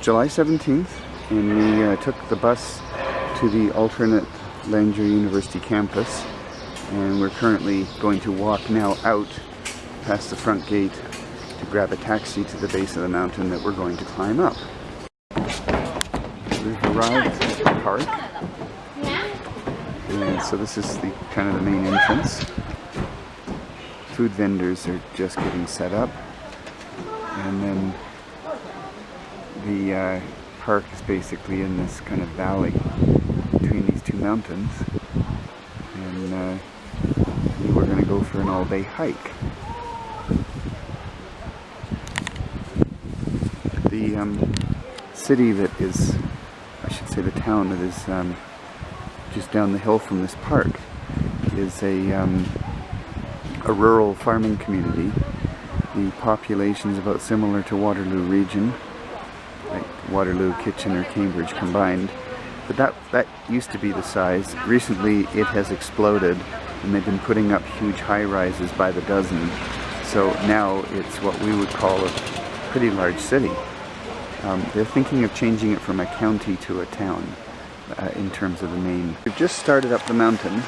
July 17th, and we took the bus to the alternate Lanzhou University campus, and we're currently going to walk now out past the front gate to grab a taxi to the base of the mountain that we're going to climb up. We've arrived at the park, and so this is the kind of the main entrance. Food vendors are just getting set up, and then the park is basically in this kind of valley between these two mountains, and we're going to go for an all-day hike. The city that is, I should say the town that is just down the hill from this park is a rural farming community. The population is about similar to Waterloo region, like Waterloo, Kitchener, Cambridge combined. But that used to be the size. Recently it has exploded, and they've been putting up huge high-rises by the dozen. So now it's what we would call a pretty large city. They're thinking of changing it from a county to a town in terms of the name. We've just started up the mountain.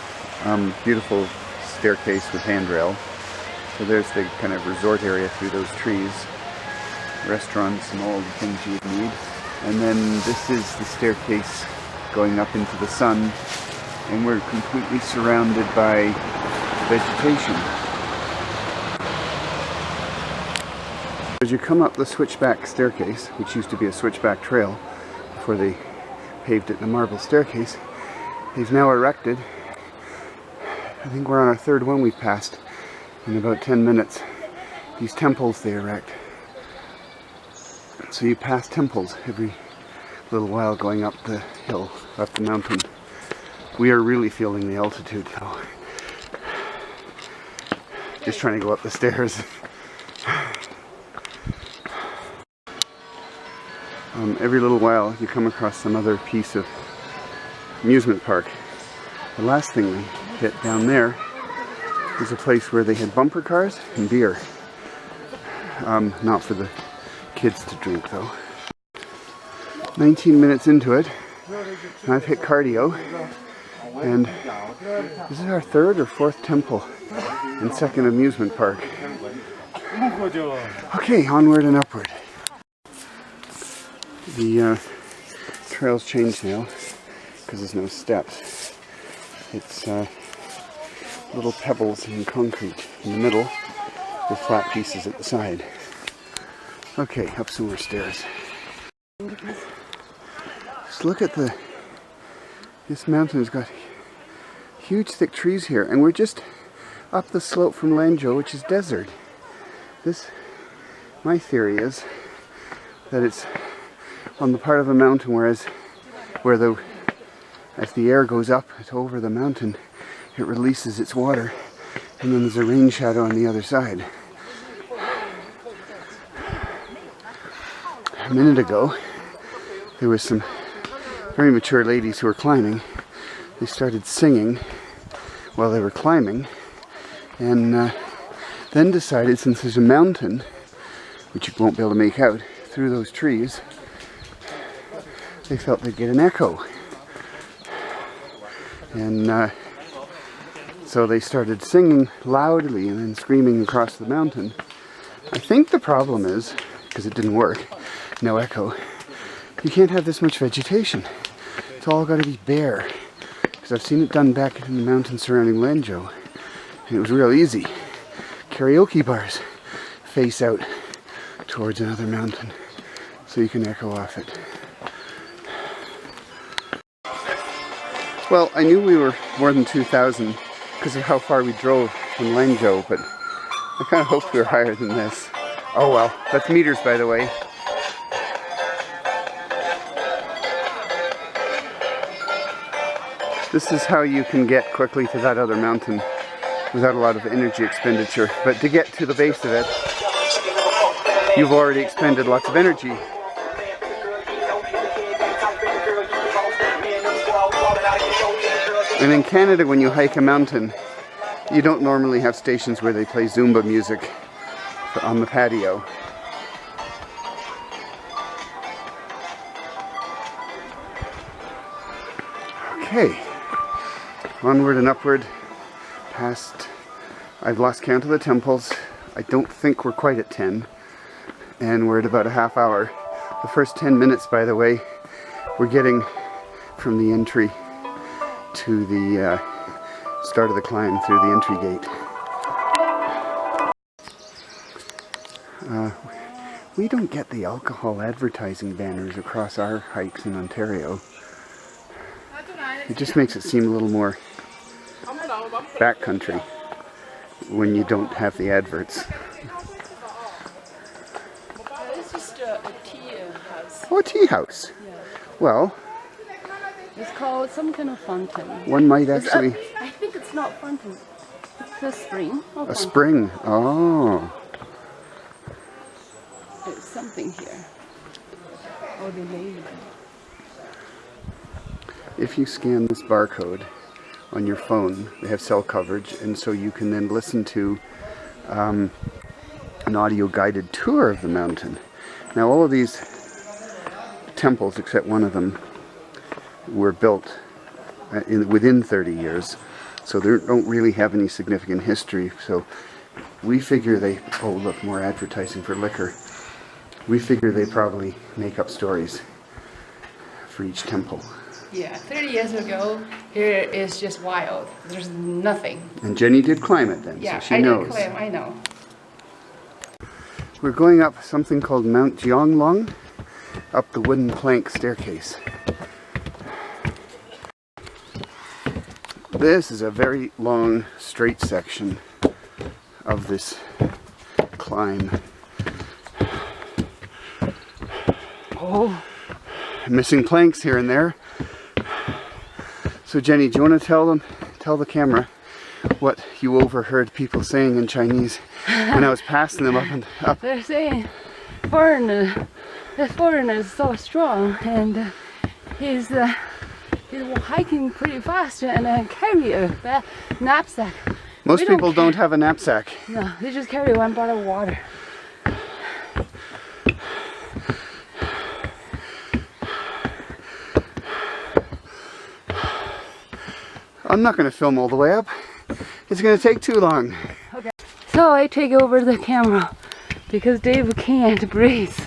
Beautiful staircase with handrail. So there's the kind of resort area through those trees. Restaurants and all the things you'd need. And then this is the staircase going up into the sun, and we're completely surrounded by vegetation. As you come up the switchback staircase, which used to be a switchback trail before they paved it in a marble staircase, they've now erected, I think we're on our third one we've passed in about 10 minutes, these temples they erect. So you pass temples every little while going up the hill, up the mountain. We are really feeling the altitude though. Just trying to go up the stairs. Every little while you come across some other piece of amusement park. The last thing we hit down there was a place where they had bumper cars and beer. Not for the kids to drink though. 19 minutes into it, and I've hit cardio, and this is our third or fourth temple and second amusement park. Okay, onward and upward. The trail's changed now because there's no steps. It's little pebbles and concrete in the middle with flat pieces at the side. Okay, up some more stairs. Just look at this mountain has got huge thick trees here, and we're just up the slope from Lanzhou, which is desert. My theory is that it's on the part of a mountain as the air goes up over the mountain, it releases its water, and then there's a rain shadow on the other side. A minute ago, there was some very mature ladies who were climbing. They started singing while they were climbing, and then decided, since there's a mountain, which you won't be able to make out through those trees, they felt they'd get an echo. And so they started singing loudly and then screaming across the mountain. I think the problem is, because it didn't work, no echo, you can't have this much vegetation. It's all got to be bare. Because I've seen it done back in the mountains surrounding Lanzhou, and it was real easy. Karaoke bars face out towards another mountain, so you can echo off it. Well, I knew we were more than 2,000 because of how far we drove from Lanzhou, but I kind of hoped we were higher than this. Oh well, that's meters, by the way. This is how you can get quickly to that other mountain without a lot of energy expenditure. But to get to the base of it, you've already expended lots of energy. And in Canada, when you hike a mountain, you don't normally have stations where they play Zumba music on the patio. Okay, onward and upward past, I've lost count of the temples. I don't think we're quite at 10, and we're at about a half hour. The first 10 minutes, by the way, we're getting from the entry to the start of the climb through the entry gate. We don't get the alcohol advertising banners across our hikes in Ontario. It just makes it seem a little more backcountry when you don't have the adverts. It's just a tea house. Oh, a tea house. Yeah. Well, It's called some kind of fountain. one might actually... I think it's not fountain. It's a spring. A spring. Oh. There's something here. Oh, they made it. If you scan this barcode on your phone, they have cell coverage, and so you can then listen to an audio guided tour of the mountain. Now all of these temples, except one of them, were built within 30 years, so they don't really have any significant history. So we figure they, oh look, more advertising for liquor. We figure they probably make up stories for each temple. Yeah, 30 years ago, here is just wild. There's nothing. And Jenny did climb it then, Yeah, so she I knows. did climb, I know. We're going up something called Mount Xinglong, up the wooden plank staircase. This is a very long, straight section of this climb. Oh. Missing planks here and there. So Jenny, do you want to tell the camera what you overheard people saying in Chinese when I was passing them up and up? They're saying this foreigner is so strong, and he's hiking pretty fast and carry a knapsack. Most people don't have a knapsack. No, they just carry one bottle of water. I'm not going to film all the way up. It's going to take too long. Okay. So I take over the camera because Dave can't breathe.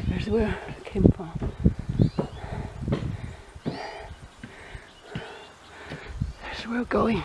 Here's where it came from. There's where we're going.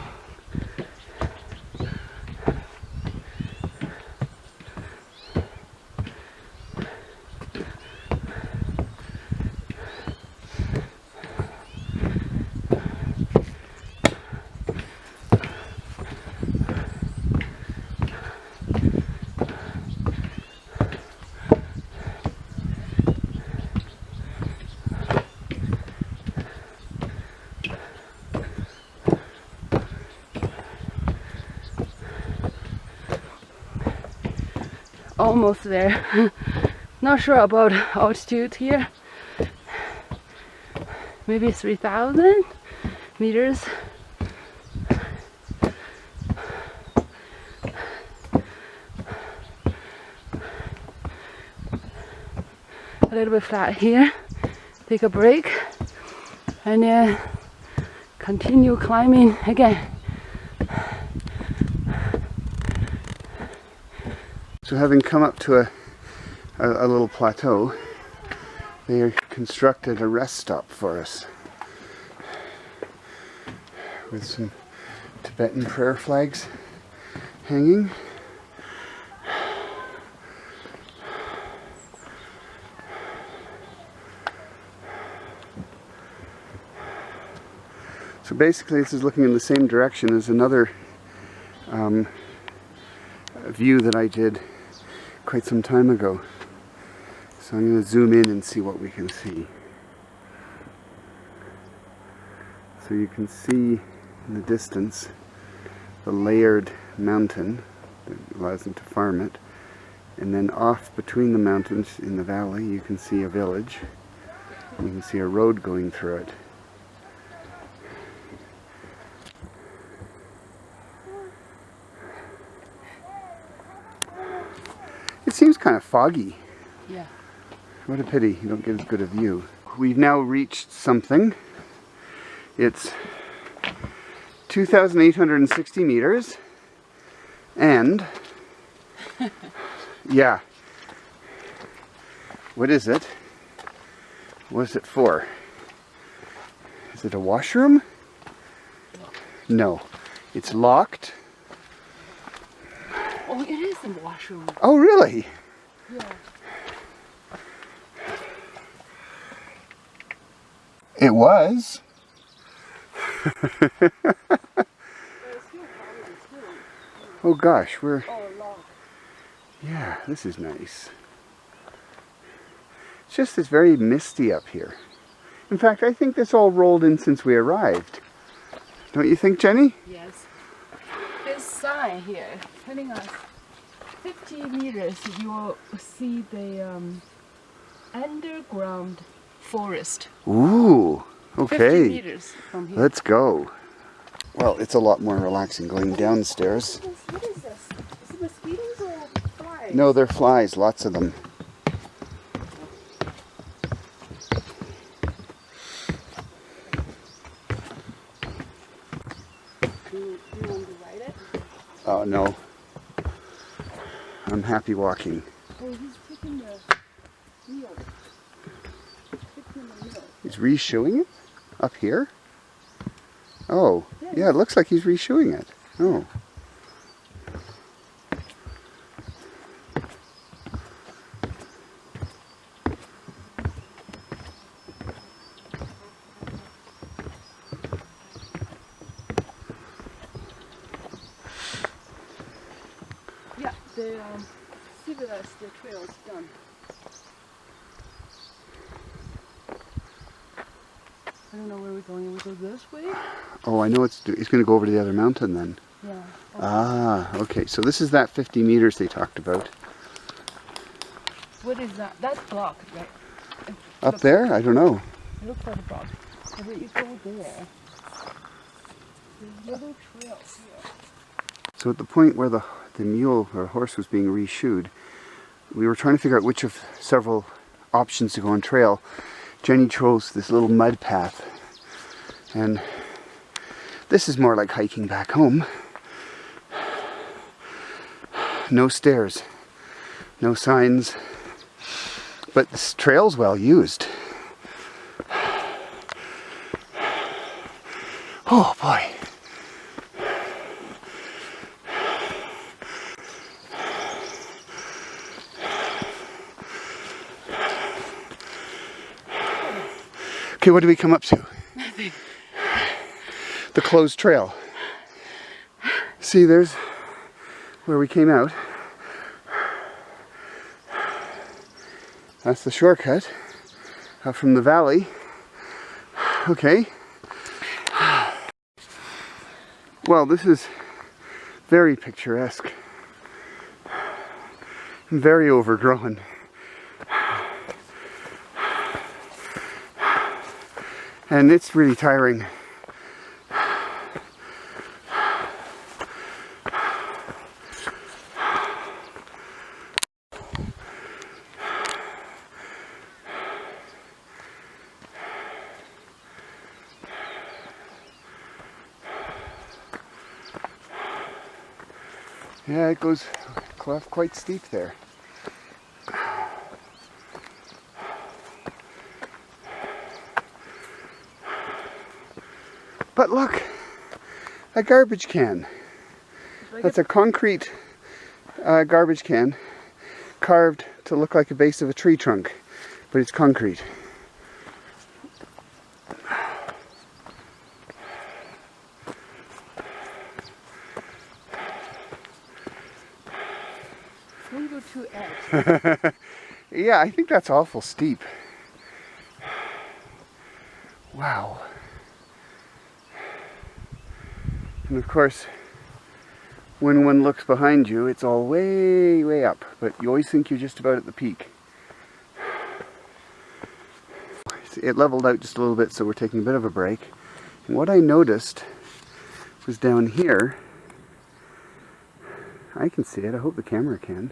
Almost there. Not sure about altitude here. Maybe 3,000 meters. A little bit flat here. Take a break and then continue climbing again. So having come up to a little plateau, they constructed a rest stop for us with some Tibetan prayer flags hanging. So basically this is looking in the same direction as another view that I did quite some time ago. So I'm going to zoom in and see what we can see. So you can see in the distance the layered mountain that allows them to farm it. And then off between the mountains in the valley you can see a village. And you can see a road going through it. It seems kind of foggy. Yeah. What a pity you don't get as good a view. We've now reached something. It's 2,860 meters. And, yeah. What is it? What is it for? Is it a washroom? No. It's locked. Oh, it is a washroom. Oh, really? Yeah. It was. Oh gosh, we're... Oh, locked. Yeah, this is nice. It's just it's very misty up here. In fact, I think this all rolled in since we arrived. Don't you think, Jenny? Yes. This sign here telling us 50 meters you will see the underground forest. Ooh, okay. 50 meters from here. Let's go. Well, it's a lot more relaxing going downstairs. What is this? Is it mosquitoes or flies? No, they're flies, lots of them. Do you want to ride it? Oh, no. I'm happy walking. Oh, he's taking the wheel. He's reshoeing it? Up here? Oh, yeah, it looks like he's reshoeing it. Oh. Yeah, the civilized trail is done. I don't know where we're going. We go this way? Oh, I know it's going to go over to the other mountain then. Yeah. Okay. Ah, okay. So this is that 50 meters they talked about. What is that? That's blocked, right? Up there? I don't know. Look for the block. So that you go there. There's little trails here. So at the point where the mule or horse was being reshoed, we were trying to figure out which of several options to go on trail. Jenny chose this little mud path, and this is more like hiking back home. No stairs, no signs, but this trail's well used. Oh boy. Okay, what do we come up to? Nothing. The closed trail. See, there's where we came out. That's the shortcut up from the valley. Okay. Well, this is very picturesque. Very overgrown. And it's really tiring. Yeah, it goes quite steep there. But look, a garbage can. That's a concrete garbage can carved to look like a base of a tree trunk, but it's concrete. Don't go too edge. Yeah, I think that's awful steep. Wow. And of course, when one looks behind you, it's all way, way up, but you always think you're just about at the peak. It leveled out just a little bit, so we're taking a bit of a break. And what I noticed was down here, I can see it, I hope the camera can.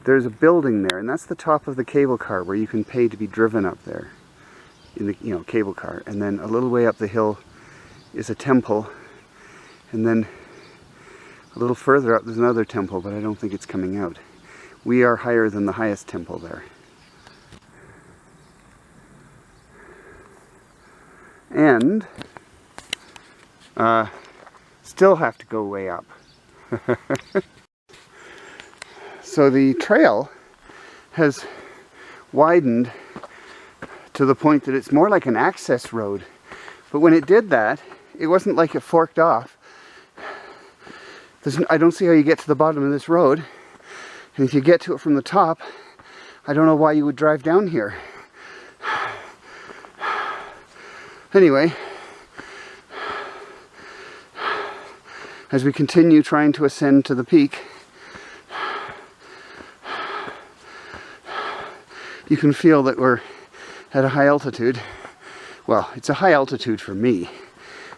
There's a building there, and that's the top of the cable car where you can pay to be driven up there in the cable car. And then a little way up the hill is a temple, and then a little further up there's another temple, but I don't think it's coming out. We are higher than the highest temple there. And still have to go way up. So the trail has widened to the point that it's more like an access road. But when it did that, it wasn't like it forked off. I don't see how you get to the bottom of this road. And if you get to it from the top, I don't know why you would drive down here. Anyway, as we continue trying to ascend to the peak, you can feel that we're at a high altitude. Well, it's a high altitude for me.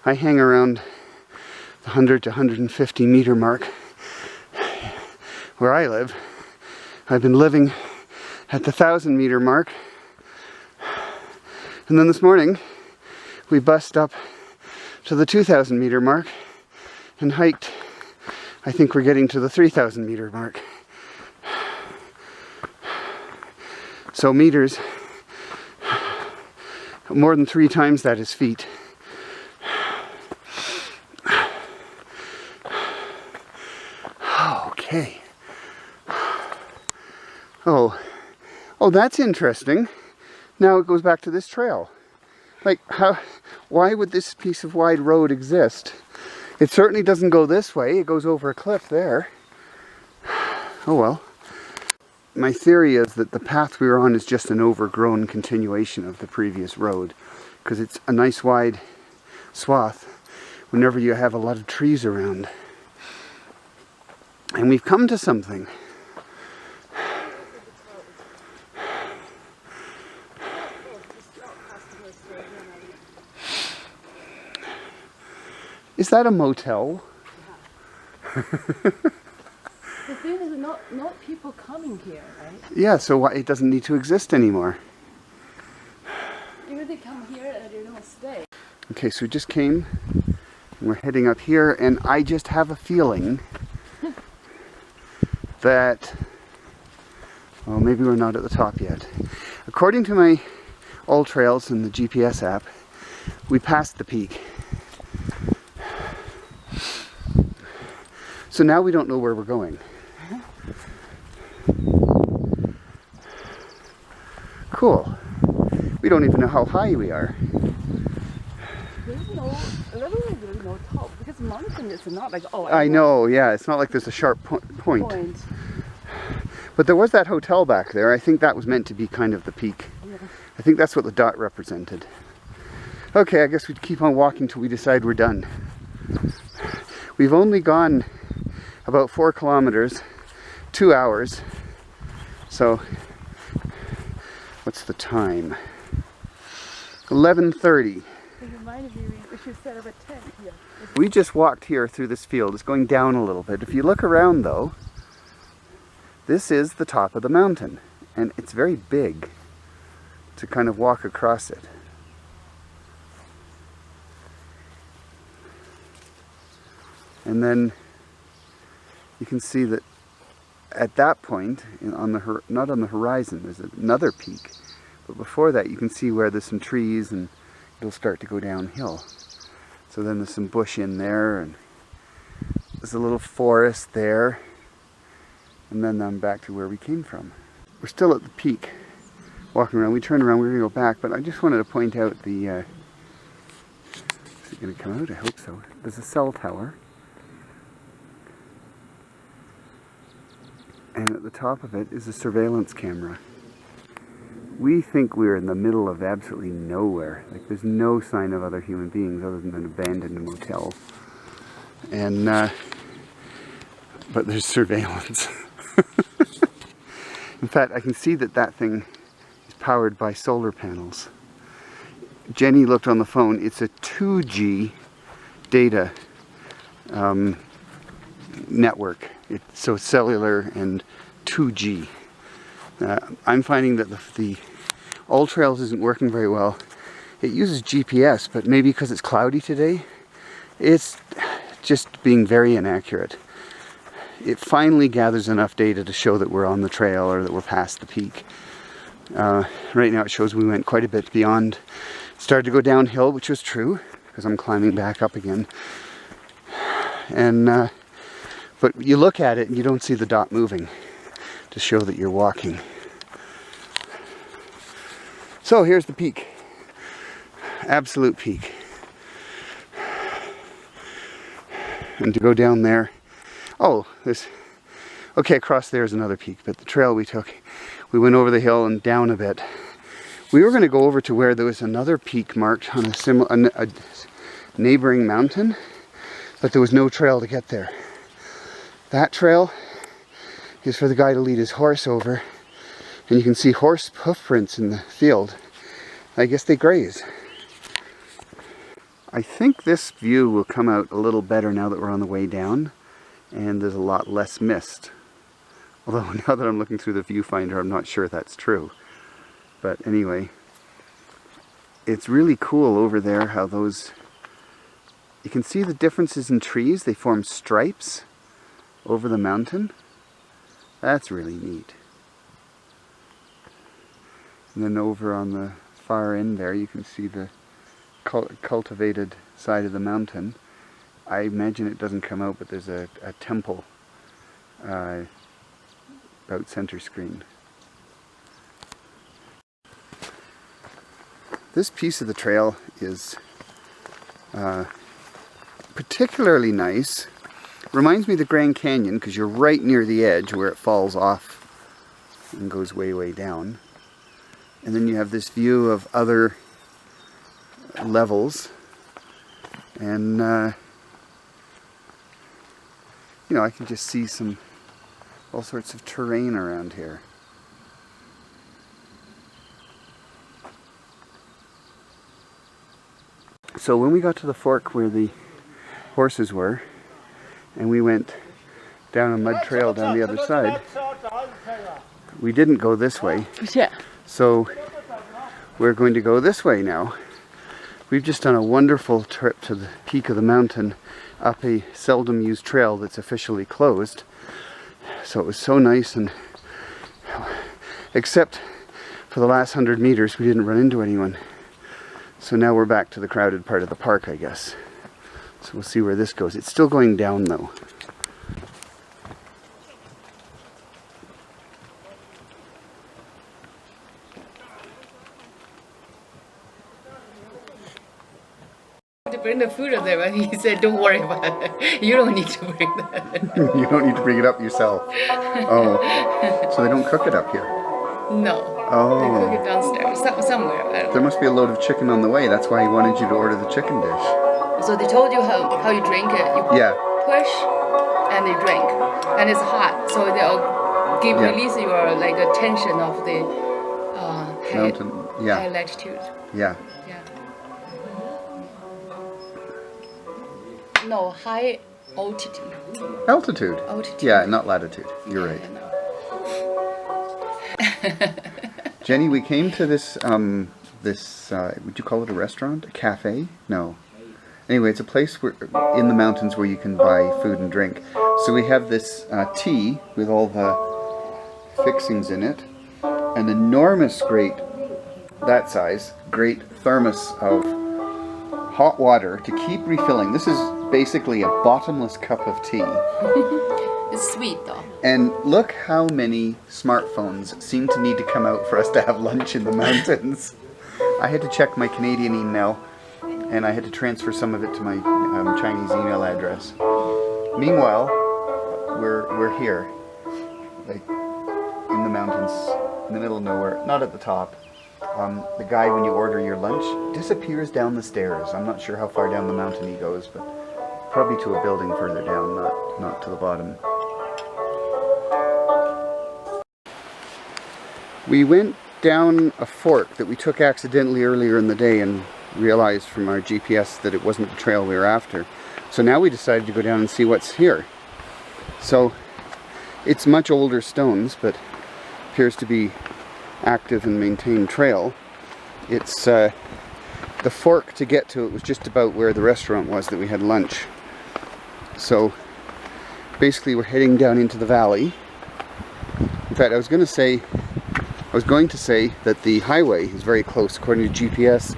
I hang around the 100 to 150 meter mark where I live. I've been living at the 1,000 meter mark. And then this morning, we bussed up to the 2,000 meter mark and hiked. I think we're getting to the 3,000 meter mark. So meters, more than 3 times that is feet. Okay. Oh, that's interesting. Now it goes back to this trail. Like, why would this piece of wide road exist? It certainly doesn't go this way. It goes over a cliff there. Oh well. My theory is that the path we were on is just an overgrown continuation of the previous road, because it's a nice wide swath whenever you have a lot of trees around. And we've come to something. Is that a motel? The thing is not people coming here, right? Yeah, so why it doesn't need to exist anymore. Even they come here and they don't stay. Okay, so we just came, and we're heading up here, and I just have a feeling that, well, maybe we're not at the top yet. According to my All Trails and the GPS app, we passed the peak. So now we don't know where we're going. Cool. We don't even know how high we are. There's no top, because mountain is not like, oh, I know, yeah, it's not like there's a sharp point. But there was that hotel back there. I think that was meant to be kind of the peak. Yeah. I think that's what the dot represented. Okay, I guess we'd keep on walking till we decide we're done. We've only gone about 4 kilometers, 2 hours. So, what's the time? 11:30. It reminded me we should set up a tent here. We just walked here through this field. It's going down a little bit. If you look around though, this is the top of the mountain. And it's very big to kind of walk across it. And then you can see that at that point, on the not on the horizon, there's another peak. But before that, you can see where there's some trees and it'll start to go downhill. So then there's some bush in there, and there's a little forest there. And then I'm back to where we came from. We're still at the peak, walking around. We turned around, we're going to go back, but I just wanted to point out the... is it going to come out? I hope so. There's a cell tower. And at the top of it is a surveillance camera. We think we're in the middle of absolutely nowhere. Like, there's no sign of other human beings other than an abandoned motel. And but there's surveillance. In fact, I can see that that thing is powered by solar panels. Jenny looked on the phone. It's a 2G data network. So it's cellular and 2G. I'm finding that the All Trails isn't working very well. It uses GPS, but maybe because it's cloudy today, it's just being very inaccurate. It finally gathers enough data to show that we're on the trail or that we're past the peak. Right now it shows we went quite a bit beyond. Started to go downhill, which was true, because I'm climbing back up again. And but you look at it and you don't see the dot moving to show that you're walking. So here's the peak. Absolute peak. And to go down there, oh, okay, across there is another peak, but the trail we took, we went over the hill and down a bit. We were going to go over to where there was another peak marked on a neighboring mountain, but there was no trail to get there. That trail is for the guy to lead his horse over, and you can see horse hoof prints in the field. I guess they graze. I think this view will come out a little better now that we're on the way down and there's a lot less mist. Although now that I'm looking through the viewfinder, I'm not sure that's true. But anyway, it's really cool over there how those, you can see the differences in trees. They form stripes over the mountain. That's really neat. And then over on the far end there, you can see the cultivated side of the mountain. I imagine it doesn't come out, but there's a temple about center screen. This piece of the trail is particularly nice. Reminds me of the Grand Canyon because you're right near the edge where it falls off and goes way, way down. And then you have this view of other levels, and you know, I can just see all sorts of terrain around here. So when we got to the fork where the horses were, and we went down a mud trail down the other side, we didn't go this way. Yeah. So we're going to go this way now. We've just done a wonderful trip to the peak of the mountain up a seldom used trail that's officially closed. So it was so nice, and except for the last 100 meters we didn't run into anyone. So now we're back to the crowded part of the park, I guess. So we'll see where this goes. It's still going down though. To bring the food up there, but he said, "Don't worry about it. You don't need to bring that." You don't need to bring it up yourself. Oh, so they don't cook it up here? No. Oh. They cook it downstairs, somewhere. I don't There must be a load of chicken on the way. That's why he wanted you to order the chicken dish. So they told you how you drink it. You push and you drink, and it's hot, so they'll release your like a tension of the high latitude. Yeah. Yeah. No, high altitude. Altitude. Altitude. Yeah, not latitude. You're right. Jenny, we came to this would you call it a restaurant? A cafe? No. Anyway, it's a place where, in the mountains where you can buy food and drink. So we have this tea with all the fixings in it. An enormous that size, great thermos of hot water to keep refilling. This is basically a bottomless cup of tea. It's sweet though. And look how many smartphones seem to need to come out for us to have lunch in the mountains. I had to check my Canadian email, and I had to transfer some of it to my Chinese email address. Meanwhile, we're here, like in the mountains, in the middle of nowhere, not at the top. The guy, when you order your lunch, disappears down the stairs. I'm not sure how far down the mountain he goes, but probably to a building further down, not to the bottom. We went down a fork that we took accidentally earlier in the day and realized from our GPS that it wasn't the trail we were after. So now we decided to go down and see what's here. So it's much older stones, but appears to be active and maintained trail. It's the fork to get to it was just about where the restaurant was that we had lunch. So basically we're heading down into the valley. In fact, I was going to say that the highway is very close according to GPS,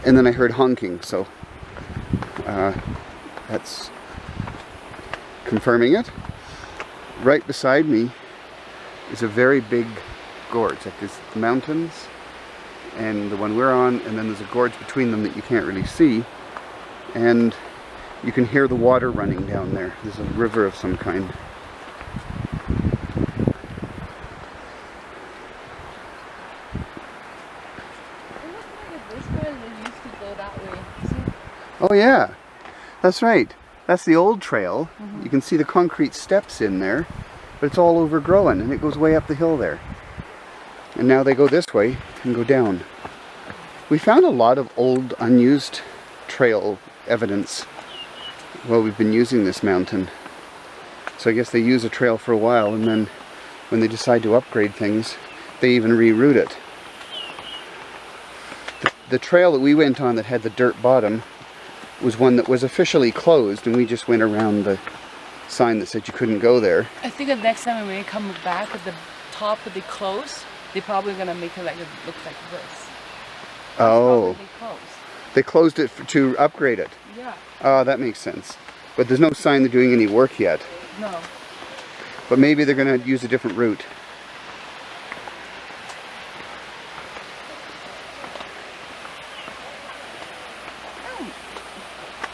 and then I heard honking, so that's confirming it. Right beside me is a very big gorge, like there's mountains and the one we're on, and then there's a gorge between them that you can't really see, and you can hear the water running down there. There's a river of some kind. Oh yeah, that's right. That's the old trail. You can see the concrete steps in there, but it's all overgrown and it goes way up the hill there. And now they go this way and go down. We found a lot of old unused trail evidence while we've been using this mountain. So I guess they use a trail for a while, and then when they decide to upgrade things, they even reroute it. The trail that we went on that had the dirt bottom was one that was officially closed, and we just went around the sign that said you couldn't go there. I think the next time when we come back at the top of the close, they're probably gonna make it like it looks like this. Oh. They closed it to upgrade it. Yeah. Oh, that makes sense. But there's no sign they're doing any work yet. No. But maybe they're going to use a different route.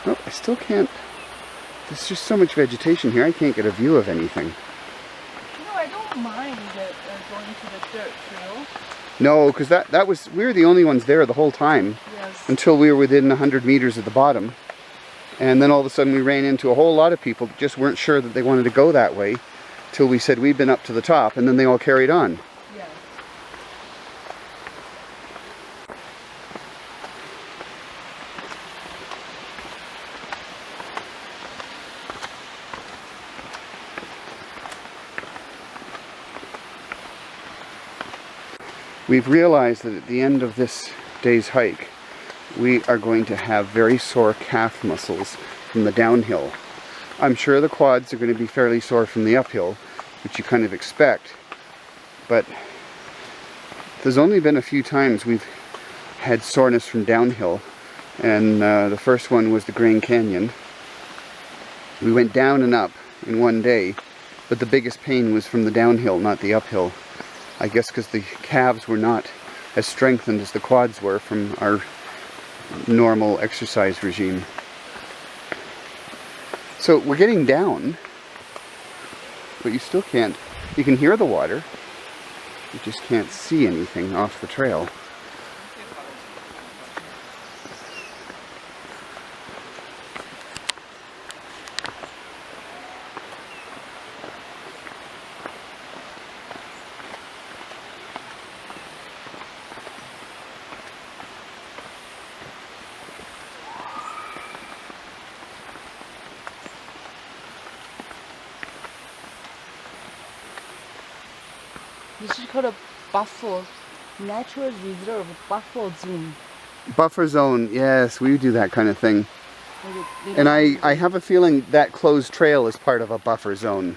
Oh, I still can't. There's just so much vegetation here, I can't get a view of anything. No, I don't mind going to the dirt trail. No, because we were the only ones there the whole time. Yes. Until we were within 100 meters of the bottom. And then all of a sudden we ran into a whole lot of people that just weren't sure that they wanted to go that way, till we said we've been up to the top, and then they all carried on. Yes. We've realized that at the end of this day's hike, we are going to have very sore calf muscles from the downhill. I'm sure the quads are going to be fairly sore from the uphill, which you kind of expect, but there's only been a few times we've had soreness from downhill, and the first one was the Grand Canyon. We went down and up in one day, but the biggest pain was from the downhill, not the uphill. I guess because the calves were not as strengthened as the quads were from our normal exercise regime. So we're getting down, but you still can't, you can hear the water, you just can't see anything off the trail. This is called a buffer, natural reserve buffer zone. Buffer zone, yes, we do that kind of thing. And I have a feeling that closed trail is part of a buffer zone.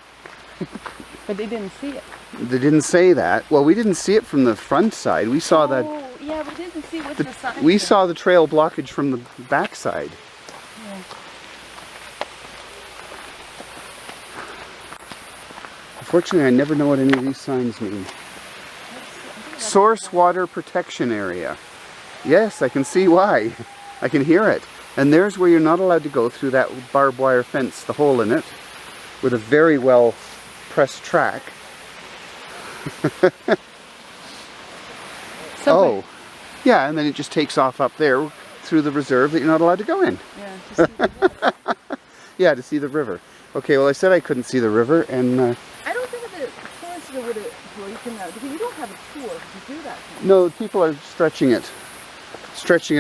But they didn't see it. They didn't say that. Well, we didn't see it from the front side. We saw that. Oh, yeah, we didn't see what's the sign. We saw the trail blockage from the back side. Yeah. Unfortunately, I never know what any of these signs mean. Source water protection area. Yes, I can see why. I can hear it. And there's where you're not allowed to go, through that barbed wire fence, the hole in it, with a very well pressed track. Oh, yeah, and then it just takes off up there through the reserve that you're not allowed to go in. Yeah, to see the river. Yeah, to see the river. Okay, well I said I couldn't see the river, and I don't think the tourists would have broken out, because you don't have a tour to No, people are stretching it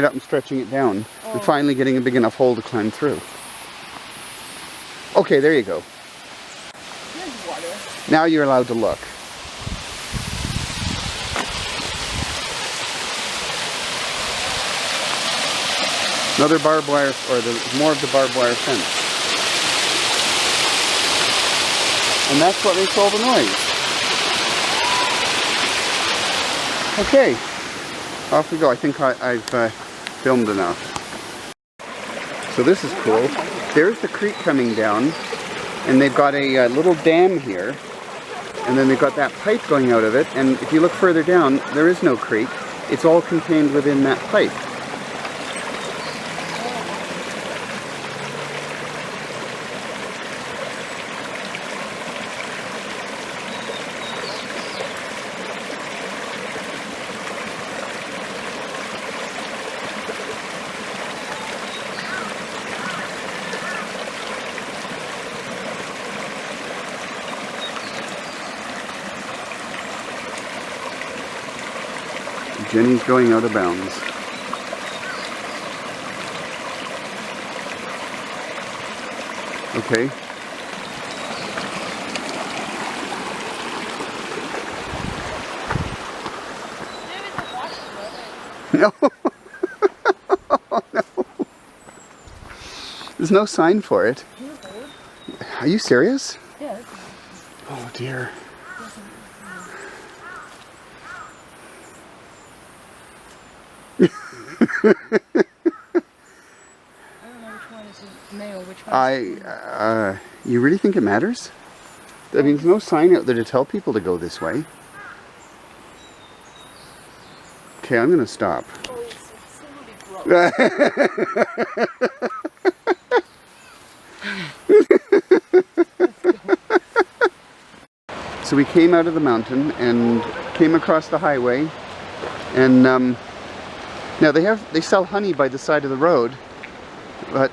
up and stretching it down, and finally getting a big enough hole to climb through. Okay, there you go. There's water. Now you're allowed to look. Another barbed wire, or more of the barbed wire fence. And that's what makes all the noise. Okay, off we go. I think I've filmed enough. So this is cool. There's the creek coming down, and they've got a little dam here, and then they've got that pipe going out of it, and if you look further down, there is no creek. It's all contained within that pipe. Jenny's going out of bounds. Okay. No. Oh, no. There's no sign for it. Are you serious? Yeah. Oh dear. I don't know which one is male, which one is female. You really think it matters? I mean, there's no sign out there to tell people to go this way. Okay, I'm gonna stop. Oh, it's So we came out of the mountain and came across the highway, and now they sell honey by the side of the road, but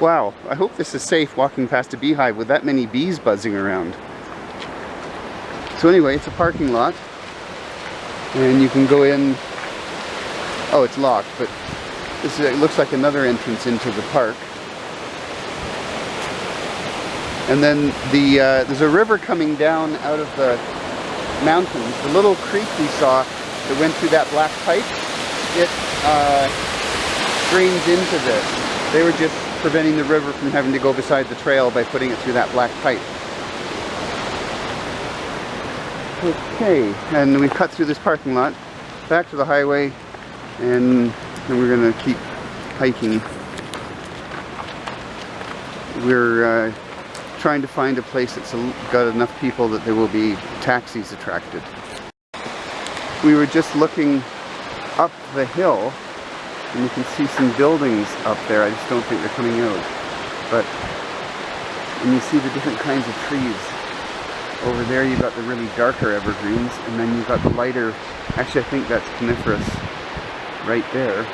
wow, I hope this is safe walking past a beehive with that many bees buzzing around. So anyway, it's a parking lot, and you can go in. Oh, it's locked, but it looks like another entrance into the park. And then there's a river coming down out of the mountains. The little creek we saw that went through that black pipe, it drains into this. They were just preventing the river from having to go beside the trail by putting it through that black pipe. Okay, and we cut through this parking lot, back to the highway, and then we're going to keep hiking. We're trying to find a place that's got enough people that there will be taxis attracted. We were just looking up the hill, and you can see some buildings up there. I just don't think they're coming out. But, and you see the different kinds of trees. Over there you've got the really darker evergreens, and then you've got the lighter, actually I think that's coniferous right there.